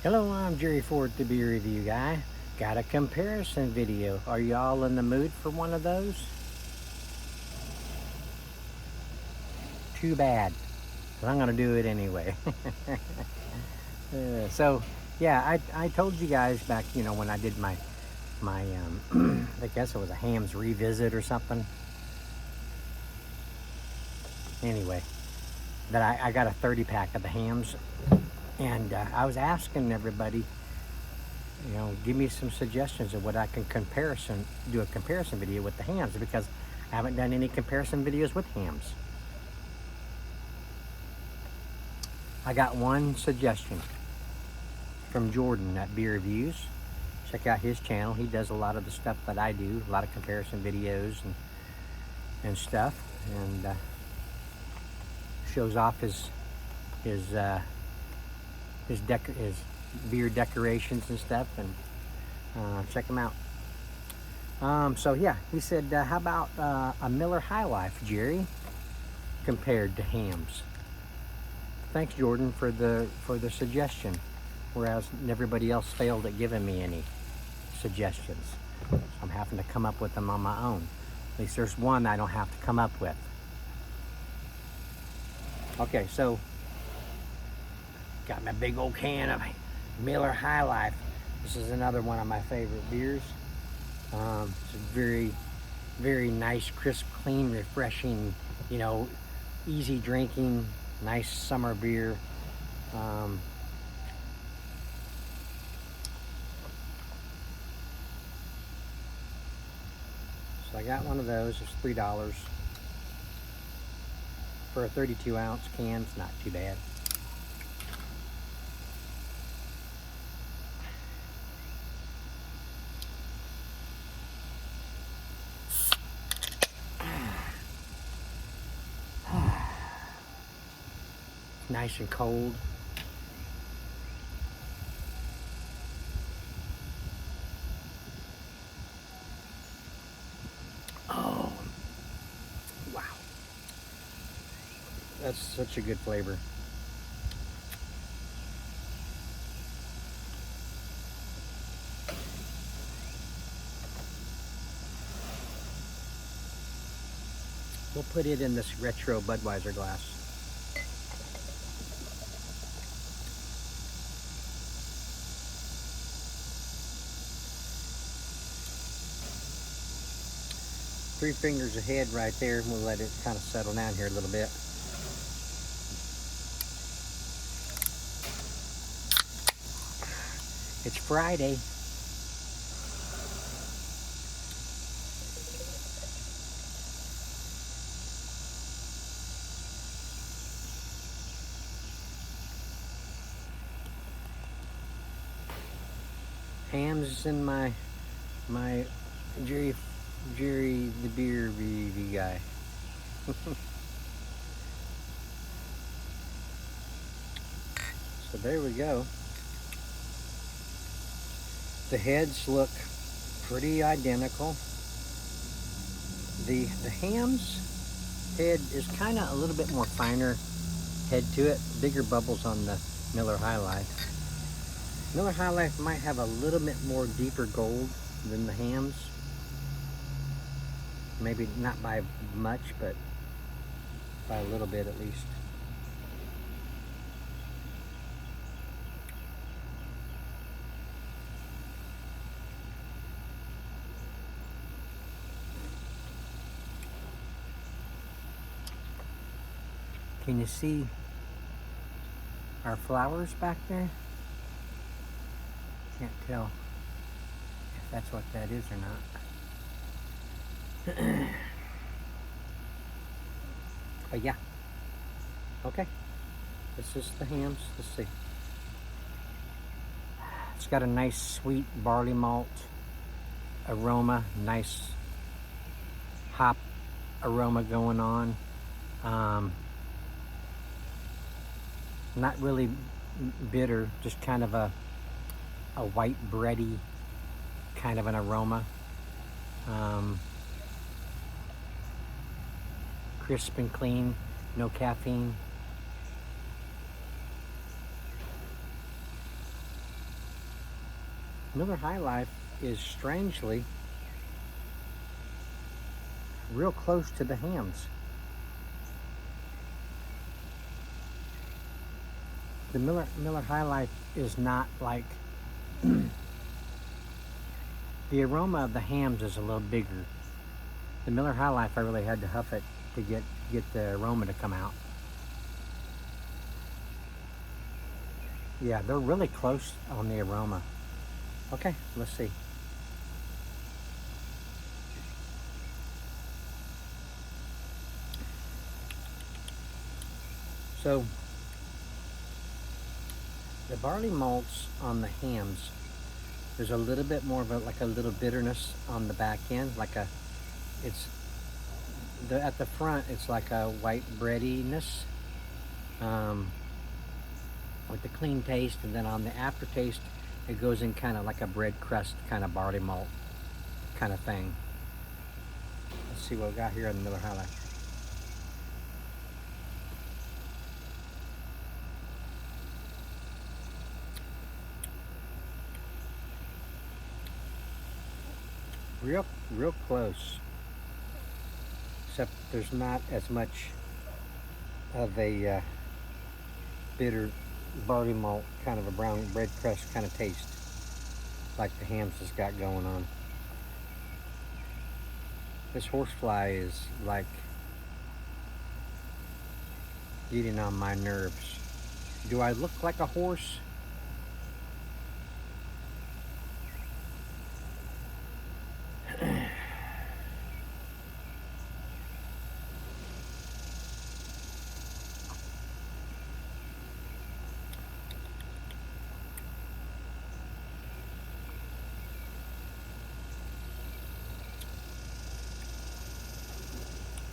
Hello, I'm Jerry Ford, the beer review guy. Got a comparison video. Are you all in the mood for one of those? Too bad, but I'm gonna do it anyway. So yeah, I told you guys back, when I did my I guess it was a Hamm's revisit or something. Anyway, that I got a 30 pack of the Hamms, and I was asking everybody, give me some suggestions of what I can do a comparison video with the Hamms, because I haven't done any comparison videos with Hamms. I got one suggestion from Jordan at Beer Reviews. Check out his channel. He does a lot of the stuff that I do, a lot of comparison videos and stuff, and shows off his beer decorations and stuff, and check him out. So yeah, he said, how about a Miller High Life, Jerry, compared to Hamm's? Thanks, Jordan, for the suggestion, whereas everybody else failed at giving me any suggestions. So I'm having to come up with them on my own. At least there's one I don't have to come up with. Okay, so got my big old can of Miller High Life. This is another one of my favorite beers. It's a very, very nice, crisp, clean, refreshing, easy drinking, nice summer beer. So I got one of those. It's $3 for a 32-ounce can. It's not too bad. Nice and cold. Oh, wow. That's such a good flavor. We'll put it in this retro Budweiser glass. Three fingers ahead right there. We'll let it kind of settle down here a little bit. It's Friday. Hamm's in my Jerry the beer review guy. So there we go. The heads look pretty identical. The Hamm's head is kind of a little bit more finer head to it. Bigger bubbles on the Miller High Life. Miller High Life might have a little bit more deeper gold than the Hamm's. Maybe not by much, but by a little bit at least. Can you see our flowers back there? Can't tell if that's what that is or not. But yeah. Okay. This is the Hamm's. Let's see. It's got a nice sweet barley malt aroma. Nice hop aroma going on. Not really bitter, just kind of a white bready kind of an aroma. Crisp and clean, no caffeine. Miller High Life is strangely real close to the Hamms. The Miller High Life is not like the aroma of the Hamms is a little bigger. The Miller High Life, I really had to huff it to get the aroma to come out. Yeah, they're really close on the aroma. Okay, let's see. So the barley malts on the Hamms, there's a little bit more of a little bitterness on the back end, at the front it's like a white breadiness with the clean taste, and then on the aftertaste it goes in kind of like a bread crust kind of barley malt kind of thing. Let's see what we got here on the Miller High Life. Real close, except there's not as much of a bitter barley malt, kind of a brown bread crust kind of taste like the Hamms has got going on. This horsefly is like getting on my nerves. Do I look like a horse?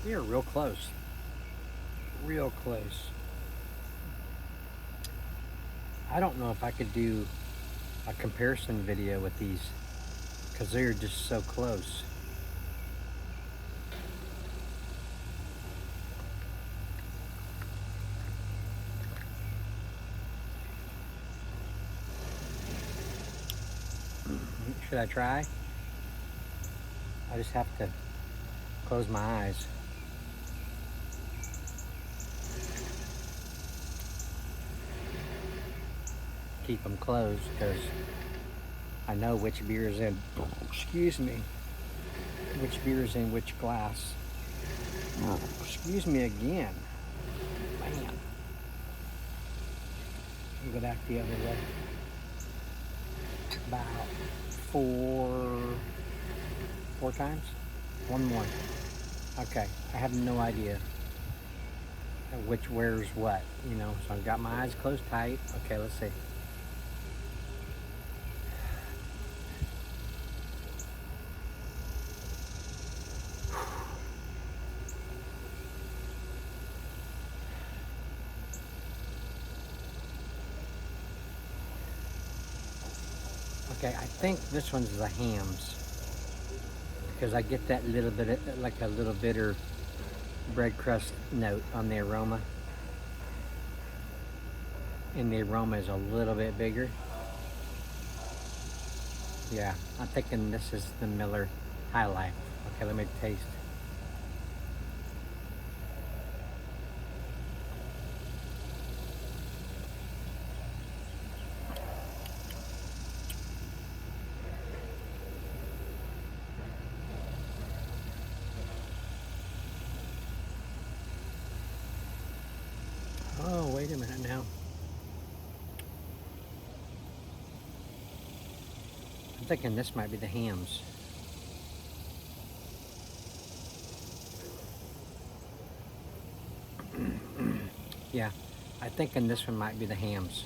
We are real close. Real close. I don't know if I could do a comparison video with these because they're just so close. Should I try? I just have to close my eyes. Keep them closed because I know which beer is in, excuse me, which beer is in which glass. Excuse me again. Man. Go back the other way. About four times? One more. Okay, I have no idea which wears what, you know, so I've got my eyes closed tight. Okay, let's see. Okay, I think this one's the Hamms because I get that little bit of, like a little bitter bread crust note on the aroma, and the aroma is a little bit bigger. Yeah, I'm thinking this is the Miller High Life. Okay, let me taste. Oh, wait a minute now. I'm thinking this might be the Hamms. Yeah, I'm thinking this one might be the Hamms.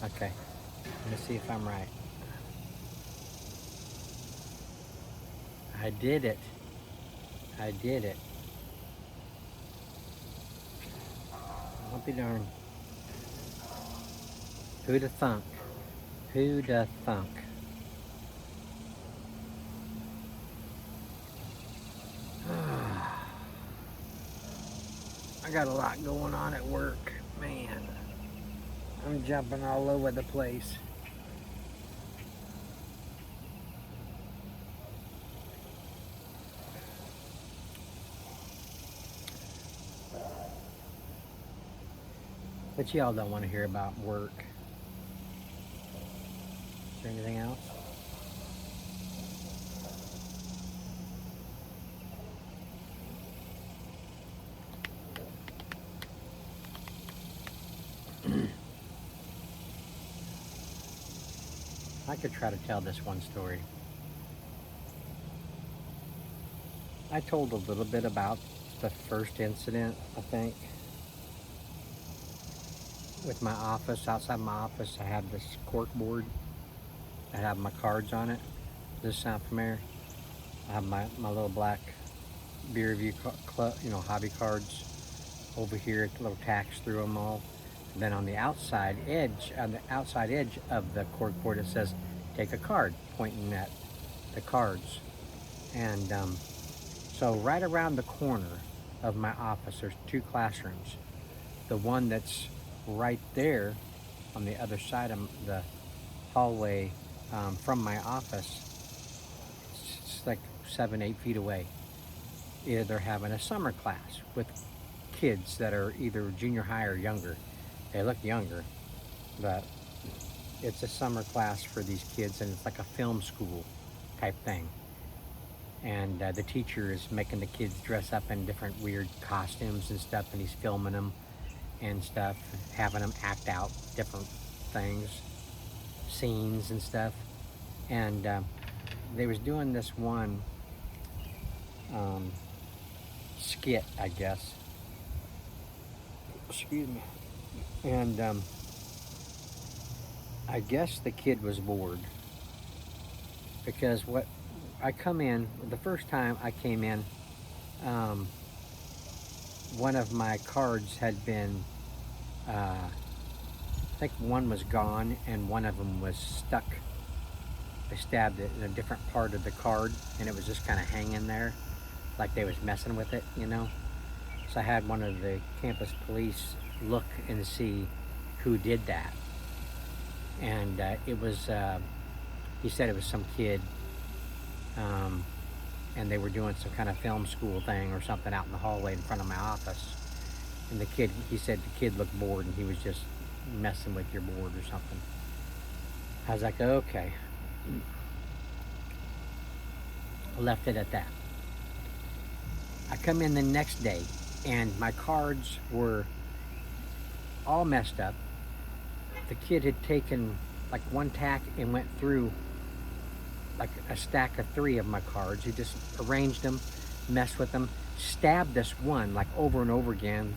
Okay, let me see if I'm right. I did it. I did it. I'll be darned. Who'da thunk? Who'da thunk? I got a lot going on at work, man. I'm jumping all over the place. But y'all don't want to hear about work. Is there anything else? I could try to tell this one story. I told a little bit about the first incident, I think, with my office. Outside my office, I have this cork board. I have my cards on it. Does this sound familiar? I have my little black beer review club, hobby cards over here, little tacks through them all. And then on the outside edge of the cork board, it says, take a card, pointing at the cards. And so right around the corner of my office, there's 2 classrooms. The one that's right there on the other side of the hallway from my office, it's like 7-8 feet away. Either they're having a summer class with kids that are either junior high or younger. They look younger, but it's a summer class for these kids, and it's like a film school type thing. And the teacher is making the kids dress up in different weird costumes and stuff, and he's filming them and stuff, having them act out different things, scenes and stuff. And they was doing this one skit, I guess. Excuse me. And I guess the kid was bored, because I come in, the first time I came in, one of my cards had been, I think one was gone and one of them was stuck. I stabbed it in a different part of the card, and it was just kind of hanging there, like they was messing with it, So I had one of the campus police look and see who did that. And it was, he said it was some kid, and they were doing some kind of film school thing or something out in the hallway in front of my office. And he said the kid looked bored and he was just messing with your board or something. I was like, okay. I left it at that. I come in the next day and my cards were all messed up. The kid had taken like one tack and went through like a stack of 3 of my cards. He just arranged them, messed with them, stabbed this one like over and over again.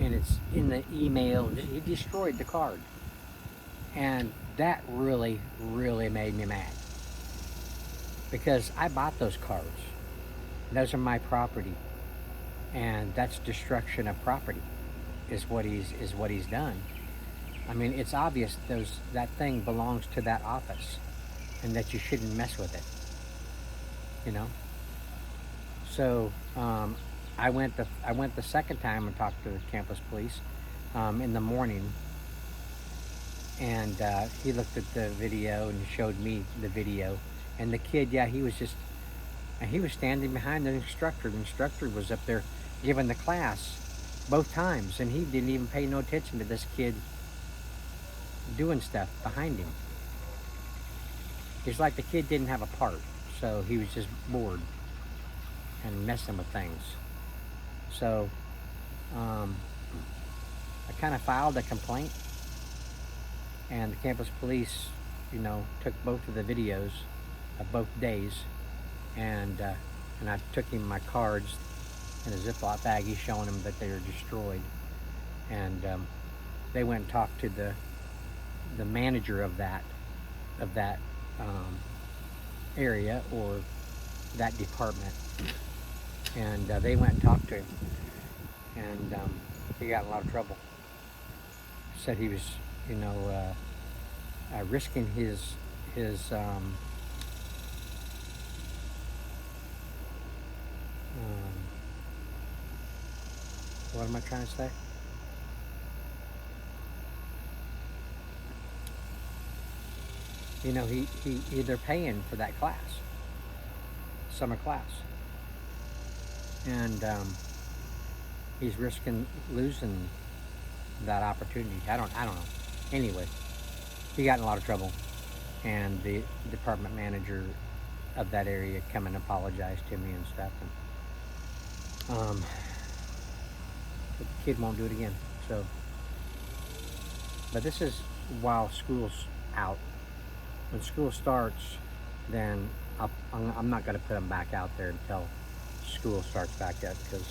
And it's in the email. He destroyed the card. And that really, really made me mad, because I bought those cards. Those are my property, and that's destruction of property is what he's done. I mean, it's obvious that thing belongs to that office, and that you shouldn't mess with it. So I went the second time and talked to the campus police in the morning, and he looked at the video and showed me the video. And the kid, he was standing behind the instructor. The instructor was up there giving the class both times, and he didn't even pay no attention to this kid doing stuff behind him. It's like the kid didn't have a part, so he was just bored and messing with things. So I kind of filed a complaint, and the campus police, took both of the videos of both days, and I took him my cards in a Ziploc baggie, showing him that they were destroyed. And they went and talked to the manager of that area, or that department, and they went and talked to him, and he got in a lot of trouble. Said he was, risking his what am I trying to say? They're paying for that class, summer class, and he's risking losing that opportunity. I don't know. Anyway, he got in a lot of trouble, and the department manager of that area come and apologized to me and stuff. And the kid won't do it again. So, but this is while school's out. When school starts, then I'm not going to put them back out there until school starts back up, because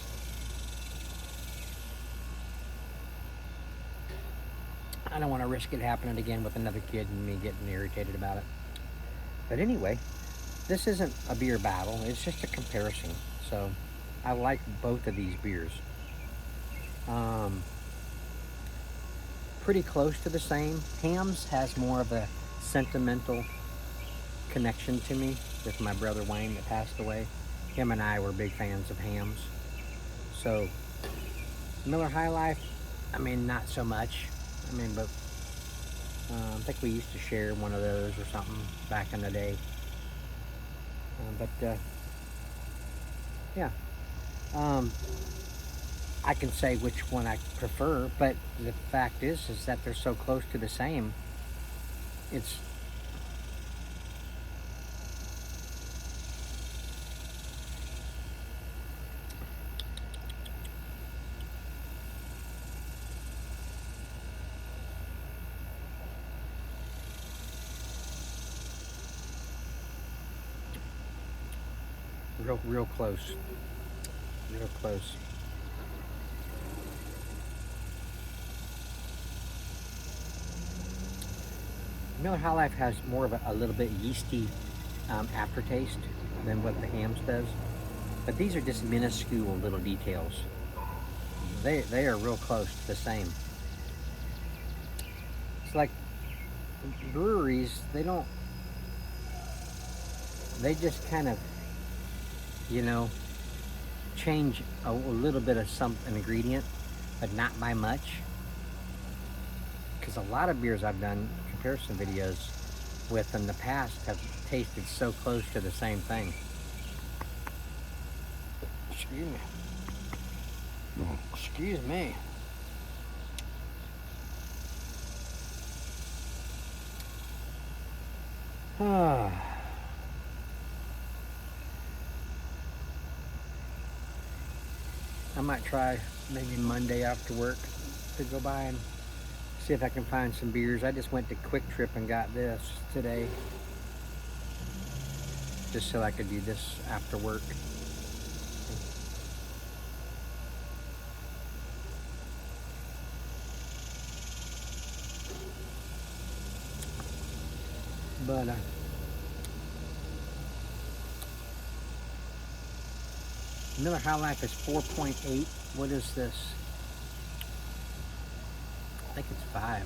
I don't want to risk it happening again with another kid and me getting irritated about it. But anyway, this isn't a beer battle. It's just a comparison. So I like both of these beers. Pretty close to the same. Hamm's has more of a sentimental connection to me with my brother Wayne that passed away. Him and I were big fans of Hamm's. So Miller High Life, I mean, not so much. I mean, but I think we used to share one of those or something back in the day. Yeah. I can say which one I prefer, but the fact is that they're so close to the same. It's real close. Real close. Miller High Life has more of a little bit yeasty aftertaste than what the Hamm's does, but these are just minuscule little details. They are real close to the same. It's like breweries, they just kind of, you know, change a little bit of an ingredient, but not by much. Because a lot of beers I've done comparison videos with in the past have tasted so close to the same thing. Excuse me. Excuse me. I might try maybe Monday after work to go by and see if I can find some beers. I just went to Quick Trip and got this today, just so I could do this after work. But Miller High Life is 4.8. What is this? I think it's 5.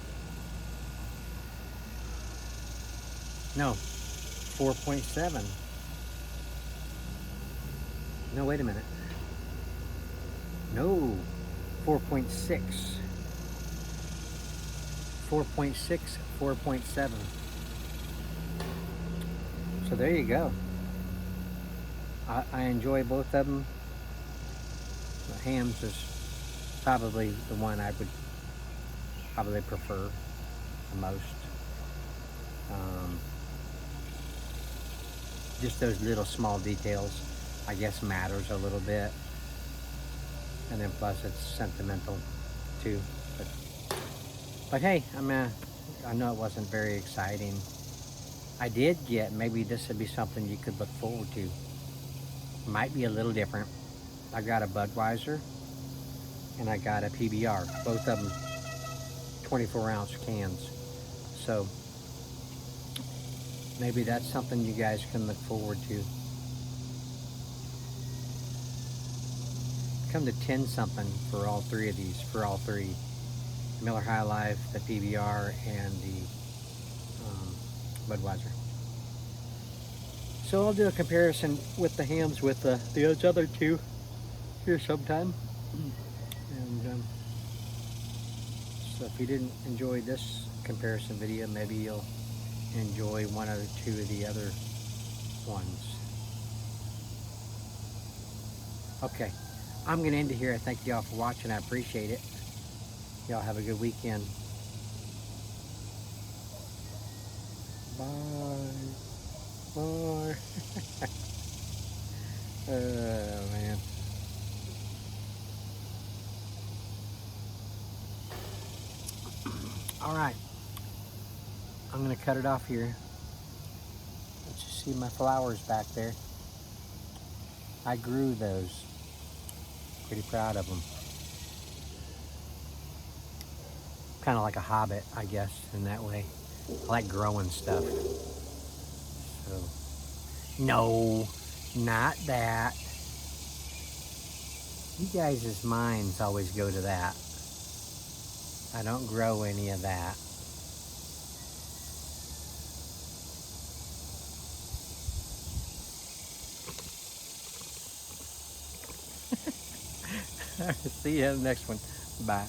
No, 4.7. No, wait a minute. No, 4.6. 4.6, 4.7. So there you go. I enjoy both of them. Hamm's is probably the one I would probably prefer the most. Just those little small details, I guess, matters a little bit. And then plus it's sentimental too. But hey, I mean, I know it wasn't very exciting. I did get, maybe this would be something you could look forward to. Might be a little different. I got a Budweiser and I got a PBR, both of them 24-ounce cans. So maybe that's something you guys can look forward to. Come to 10 something for all three of these, for all three. Miller High Life, the PBR, and the Budweiser. So I'll do a comparison with the Hamm's with the other two here sometime. And so if you didn't enjoy this comparison video, maybe you'll enjoy one or two of the other ones. Okay, I'm gonna end it here. I thank y'all for watching. I appreciate it. Y'all have a good weekend. Bye. Bye. Oh, man. All right. I'm going to cut it off here. Let's just see my flowers back there. I grew those. Pretty proud of them. Kind of like a hobbit, I guess, in that way. I like growing stuff. So, no, not that. You guys' minds always go to that. I don't grow any of that. See you in the next one. Bye.